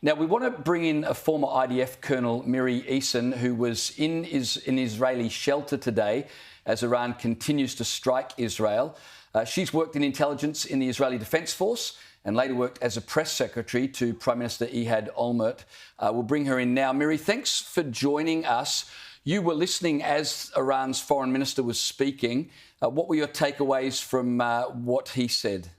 Now, we want to bring in a former IDF Colonel, Miri Eisin, who was in an Israeli shelter today as Iran continues to strike Israel. She's worked in intelligence in the Israeli Defence Force and later worked as a press secretary to Prime Minister Ehud Olmert. We'll bring her in now. Miri, thanks for joining us. You were listening as Iran's foreign minister was speaking. What were your takeaways from what he said?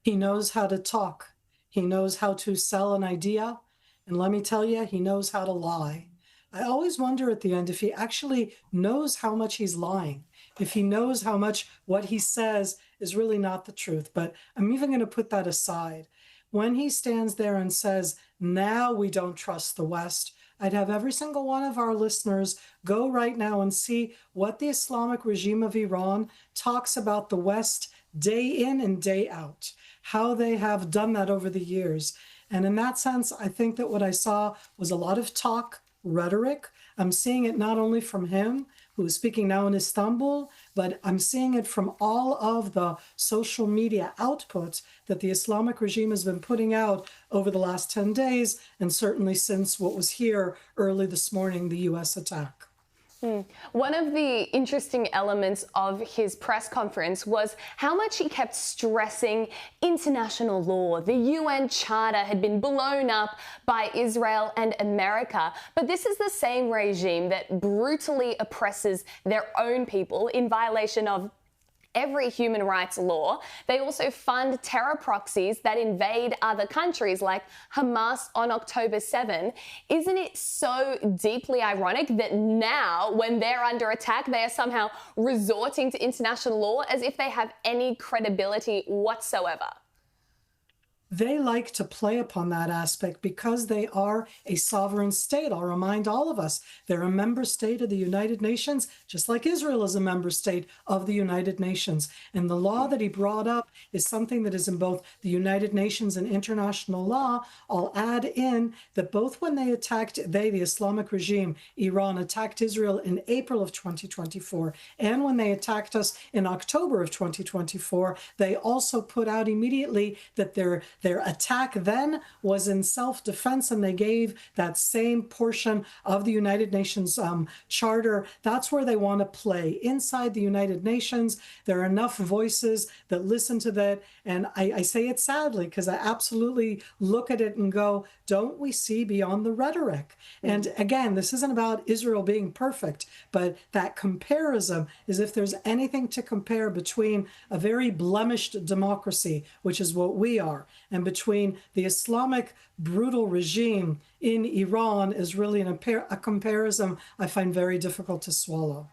He knows how to talk. He knows how to sell an idea. And let me tell you, he knows how to lie. I always wonder at the end if he actually knows how much he's lying, if he knows how much what he says is really not the truth. But I'm even going to put that aside. When he stands there and says, now we don't trust the West, I'd have every single one of our listeners go right now and see what the Islamic regime of Iran talks about the West day in and day out, how they have done that over the years. And in that sense, I think that what I saw was a lot of talk, rhetoric. I'm seeing it not only from him, who is speaking now in Istanbul, but I'm seeing it from all of the social media output that the Islamic regime has been putting out over the last 10 days, and certainly since what was here early this morning, the U.S. attack. One of the interesting elements of his press conference was how much he kept stressing international law. The UN Charter had been blown up by Israel and America, but this is the same regime that brutally oppresses their own people in violation of every human rights law. They also fund terror proxies that invade other countries like Hamas on October 7. Isn't it so deeply ironic that now, when they're under attack, they are somehow resorting to international law as if they have any credibility whatsoever? They like to play upon that aspect because they are a sovereign state. I'll remind all of us, they're a member state of the United Nations, just like Israel is a member state of the United Nations. And the law that he brought up is something that is in both the United Nations and international law. I'll add in that both when they attacked, the Islamic regime, Iran, attacked Israel in April of 2024, and when they attacked us in October of 2024, they also put out immediately that their attack then was in self-defense, and they gave that same portion of the United Nations Charter. That's where they want to play. Inside the United Nations, there are enough voices that listen to that. And I say it sadly because I absolutely look at it and go, don't we see beyond the rhetoric? And again, this isn't about Israel being perfect, but that comparison is if there's anything to compare between a very blemished democracy, which is what we are, and between the Islamic brutal regime in Iran is really a comparison I find very difficult to swallow.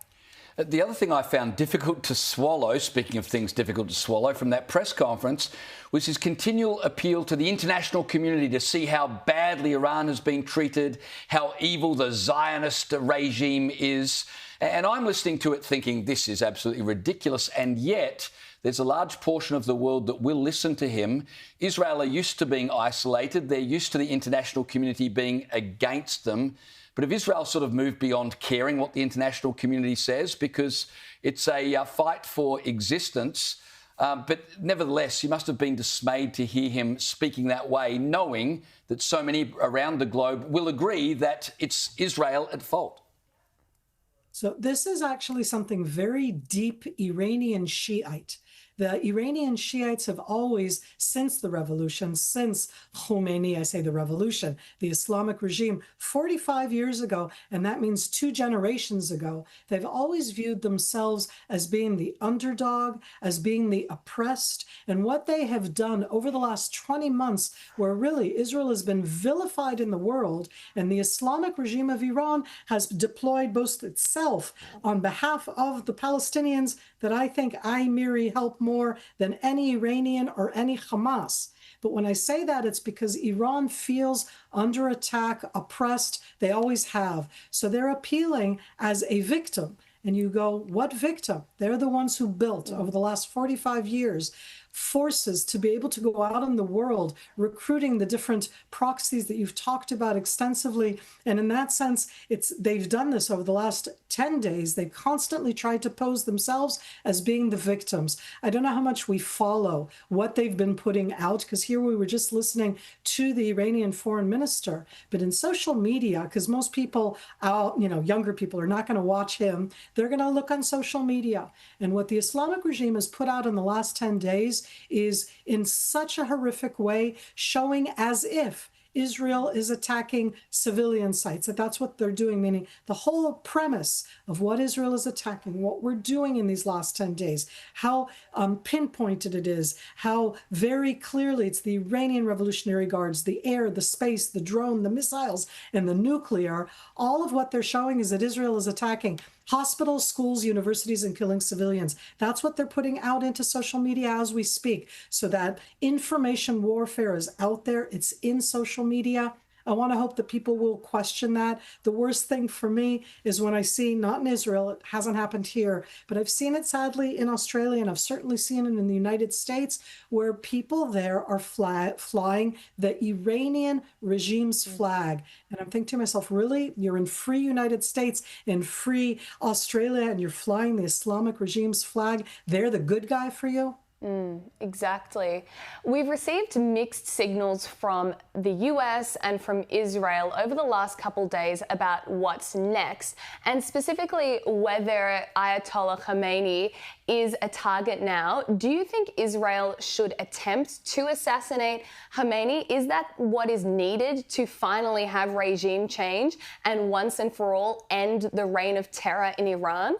The other thing I found difficult to swallow, speaking of things difficult to swallow, from that press conference was his continual appeal to the international community to see how badly Iran has been treated, how evil the Zionist regime is. And I'm listening to it thinking this is absolutely ridiculous, and yet there's a large portion of the world that will listen to him. Israel are used to being isolated. They're used to the international community being against them. But if Israel sort of moved beyond caring what the international community says, because it's a fight for existence, but nevertheless, you must have been dismayed to hear him speaking that way, knowing that so many around the globe will agree that it's Israel at fault. So this is actually something very deep Iranian Shiite. The Iranian Shiites have always, since the revolution, since Khomeini, I say the revolution, the Islamic regime, 45 years ago, and that means 2 generations ago, they've always viewed themselves as being the underdog, as being the oppressed. And what they have done over the last 20 months, where really Israel has been vilified in the world, and the Islamic regime of Iran has deployed both itself on behalf of the Palestinians that I think Miri helped more than any Iranian or any Hamas. But when I say that, it's because Iran feels under attack, oppressed. They always have. So they're appealing as a victim. And you go, what victim? They're the ones who built over the last 45 years forces to be able to go out in the world, recruiting the different proxies that you've talked about extensively. And in that sense, they've done this over the last 10 days. They've constantly tried to pose themselves as being the victims. I don't know how much we follow what they've been putting out, because here we were just listening to the Iranian foreign minister, but in social media, because most people out, younger people are not going to watch him. They're going to look on social media. And what the Islamic regime has put out in the last 10 days is in such a horrific way, showing as if Israel is attacking civilian sites, that's what they're doing, meaning the whole premise of what Israel is attacking, what we're doing in these last 10 days, how pinpointed it is, how very clearly it's the Iranian Revolutionary Guards, the air, the space, the drone, the missiles, and the nuclear. All of what they're showing is that Israel is attacking hospitals, schools, universities, and killing civilians. That's what they're putting out into social media as we speak. So that information warfare is out there. It's in social media. I want to hope that people will question that. The worst thing for me is when I see, not in Israel, it hasn't happened here, but I've seen it sadly in Australia, and I've certainly seen it in the United States, where people there are flying the Iranian regime's flag. And I'm thinking to myself, really? You're in free United States and free Australia, and you're flying the Islamic regime's flag? They're the good guy for you? Exactly. We've received mixed signals from the US and from Israel over the last couple days about what's next, and specifically whether Ayatollah Khamenei is a target now. Do you think Israel should attempt to assassinate Khamenei? Is that what is needed to finally have regime change and once and for all end the reign of terror in Iran?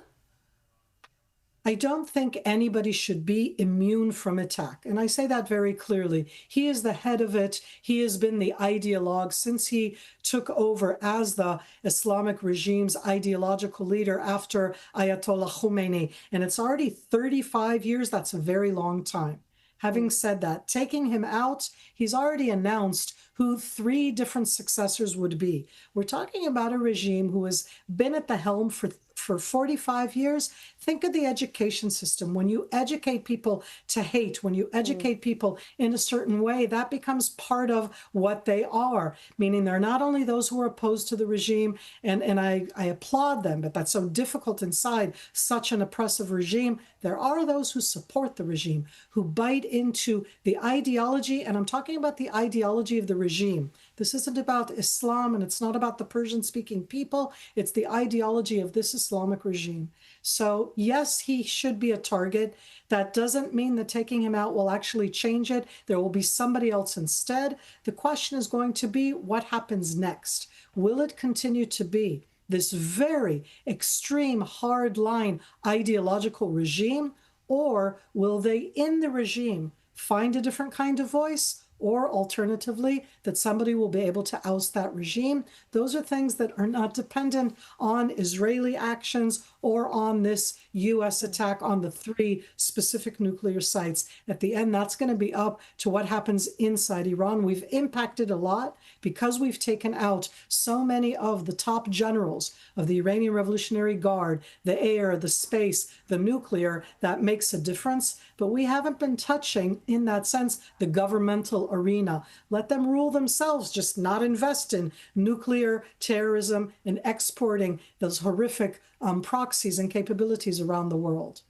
I don't think anybody should be immune from attack. And I say that very clearly. He is the head of it. He has been the ideologue since he took over as the Islamic regime's ideological leader after Ayatollah Khomeini. And it's already 35 years. That's a very long time. Having said that, taking him out, he's already announced who 3 different successors would be. We're talking about a regime who has been at the helm for 45 years. Think of the education system. When you educate people to hate, when you educate people in a certain way, that becomes part of what they are, meaning they're not only those who are opposed to the regime, and I applaud them, but that's so difficult inside such an oppressive regime. There are those who support the regime, who bite into the ideology, and I'm talking about the ideology of the regime. This isn't about Islam, and it's not about the Persian-speaking people. It's the ideology of this Islamic regime. So yes, he should be a target. That doesn't mean that taking him out will actually change it. There will be somebody else instead. The question is going to be, what happens next? Will it continue to be this very extreme, hard-line ideological regime, or will they, in the regime, find a different kind of voice? Or alternatively, that somebody will be able to oust that regime? Those are things that are not dependent on Israeli actions or on this U.S. attack on the 3 specific nuclear sites. At the end, that's going to be up to what happens inside Iran. We've impacted a lot because we've taken out so many of the top generals of the Iranian Revolutionary Guard, the air, the space, the nuclear. That makes a difference. But we haven't been touching, in that sense, the governmental arena. Let them rule themselves, just not invest in nuclear terrorism and exporting those horrific proxies and capabilities around the world.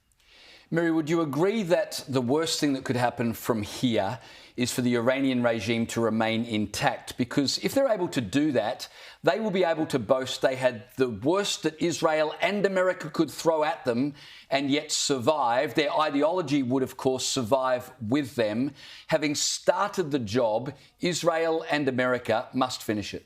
Miri, would you agree that the worst thing that could happen from here is for the Iranian regime to remain intact? Because if they're able to do that, they will be able to boast they had the worst that Israel and America could throw at them and yet survive. Their ideology would, of course, survive with them. Having started the job, Israel and America must finish it.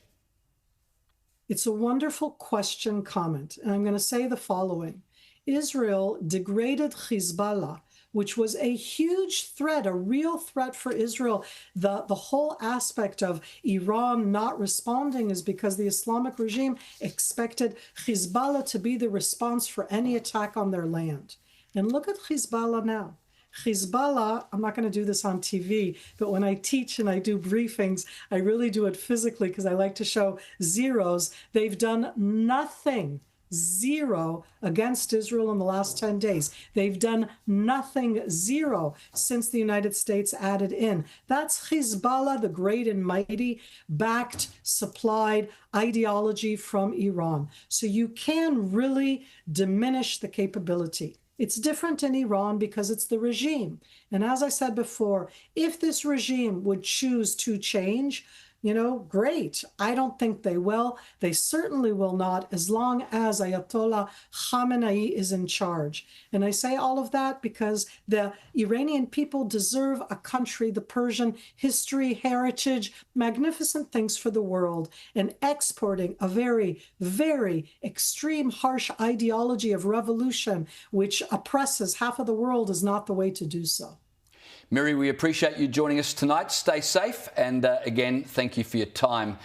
It's a wonderful question, comment, and I'm going to say the following. Israel degraded Hezbollah, which was a huge threat, a real threat for Israel. The whole aspect of Iran not responding is because the Islamic regime expected Hezbollah to be the response for any attack on their land. And look at Hezbollah now. Hezbollah, I'm not going to do this on TV, but when I teach and I do briefings, I really do it physically because I like to show zeros. They've done nothing. zero against Israel in the last 10 days. They've done nothing, zero, since the United States added in. That's Hezbollah, the great and mighty, backed, supplied ideology from Iran. So you can really diminish the capability. It's different in Iran because it's the regime. And as I said before, if this regime would choose to change, great. I don't think they will. They certainly will not as long as Ayatollah Khamenei is in charge. And I say all of that because the Iranian people deserve a country, the Persian history, heritage, magnificent things for the world. And exporting a very, very extreme, harsh ideology of revolution, which oppresses half of the world, is not the way to do so. Miri, we appreciate you joining us tonight. Stay safe, and again, thank you for your time.